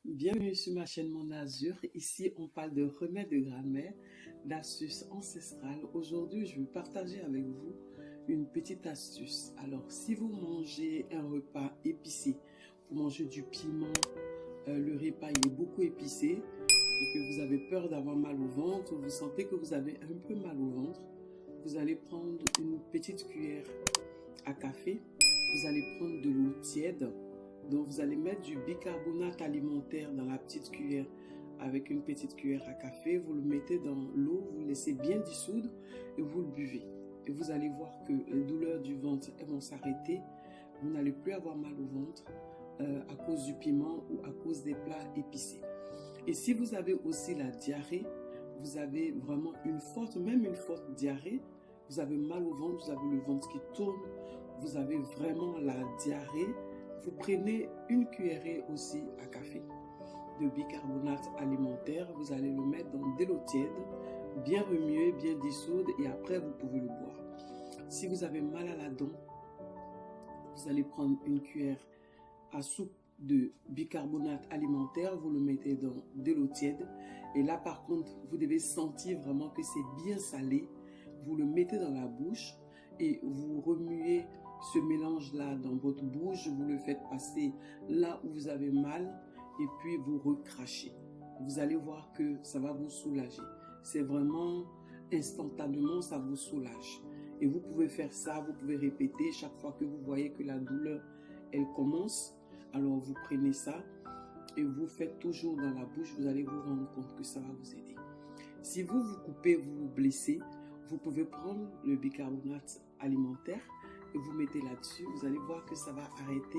Bienvenue sur ma chaîne Mon Azur. Ici, on parle de remèdes de grand-mère, d'astuces ancestrales. Aujourd'hui, je vais partager avec vous une petite astuce. Alors, si vous mangez un repas épicé, vous mangez du piment, le repas il est beaucoup épicé et que vous avez peur d'avoir mal au ventre, vous sentez que vous avez un peu mal au ventre, vous allez prendre une petite cuillère à café, vous allez prendre de l'eau tiède. Donc, vous allez mettre du bicarbonate alimentaire dans la petite cuillère avec une petite cuillère à café. Vous le mettez dans l'eau, vous le laissez bien dissoudre et vous le buvez. Et vous allez voir que les douleurs du ventre elles vont s'arrêter. Vous n'allez plus avoir mal au ventre à cause du piment ou à cause des plats épicés. Et si vous avez aussi la diarrhée, vous avez vraiment une forte diarrhée, vous avez mal au ventre, vous avez le ventre qui tourne, vous avez vraiment la diarrhée, vous prenez une cuillerée aussi à café de bicarbonate alimentaire, vous allez le mettre dans de l'eau tiède, bien remuer, bien dissoudre et après vous pouvez le boire. Si vous avez mal à la dent, vous allez prendre une cuillère à soupe de bicarbonate alimentaire, vous le mettez dans de l'eau tiède et là par contre vous devez sentir vraiment que c'est bien salé, vous le mettez dans la bouche et vous remuez ce mélange-là dans votre bouche, vous le faites passer là où vous avez mal et puis vous recrachez. Vous allez voir que ça va vous soulager. C'est vraiment instantanément, ça vous soulage. Et vous pouvez faire ça, vous pouvez répéter chaque fois que vous voyez que la douleur, elle commence. Alors vous prenez ça et vous faites toujours dans la bouche, vous allez vous rendre compte que ça va vous aider. Si vous vous coupez, vous vous blessez, vous pouvez prendre le bicarbonate alimentaire et vous mettez là-dessus, vous allez voir que ça va arrêter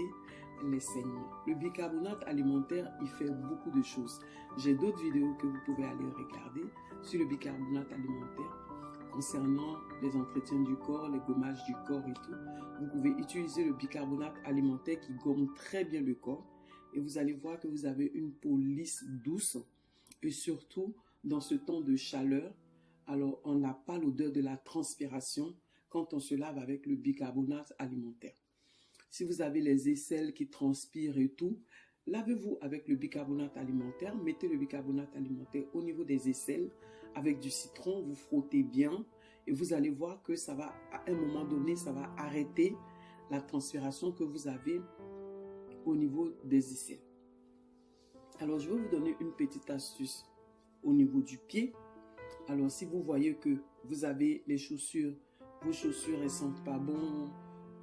les saignements. Le bicarbonate alimentaire, il fait beaucoup de choses. J'ai d'autres vidéos que vous pouvez aller regarder sur le bicarbonate alimentaire concernant les entretiens du corps, les gommages du corps et tout. Vous pouvez utiliser le bicarbonate alimentaire qui gomme très bien le corps et vous allez voir que vous avez une peau lisse, douce et surtout dans ce temps de chaleur, alors on n'a pas l'odeur de la transpiration quand on se lave avec le bicarbonate alimentaire. Si vous avez les aisselles qui transpirent et tout, lavez-vous avec le bicarbonate alimentaire, mettez le bicarbonate alimentaire au niveau des aisselles avec du citron, vous frottez bien et vous allez voir que ça va, à un moment donné, ça va arrêter la transpiration que vous avez au niveau des aisselles. Alors, je vais vous donner une petite astuce au niveau du pied. Alors, si vous voyez que vous avez les chaussures, vos chaussures ne sentent pas bon,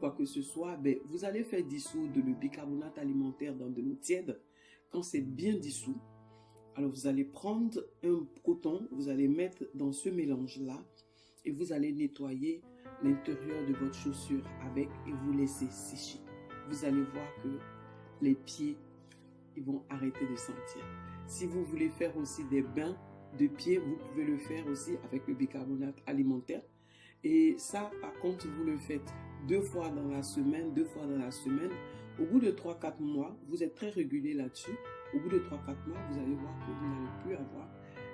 quoi que ce soit, ben, vous allez faire dissoudre le bicarbonate alimentaire dans de l'eau tiède. Quand c'est bien dissous, alors vous allez prendre un coton, vous allez mettre dans ce mélange-là et vous allez nettoyer l'intérieur de votre chaussure avec et vous laisser sécher. Vous allez voir que les pieds, ils vont arrêter de sentir. Si vous voulez faire aussi des bains de pieds, vous pouvez le faire aussi avec le bicarbonate alimentaire. Et ça, par contre, vous le faites 2 fois dans la semaine, 2 fois dans la semaine. Au bout de 3-4 mois, vous êtes très régulier là-dessus. Au bout de 3-4 mois, vous allez voir que vous n'allez plus avoir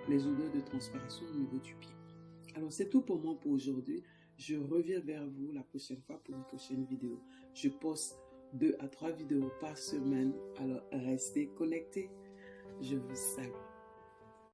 les odeurs de transpiration au niveau du pied. Alors, c'est tout pour moi pour aujourd'hui. Je reviens vers vous la prochaine fois pour une prochaine vidéo. Je poste 2 à 3 vidéos par semaine. Alors, restez connectés. Je vous salue.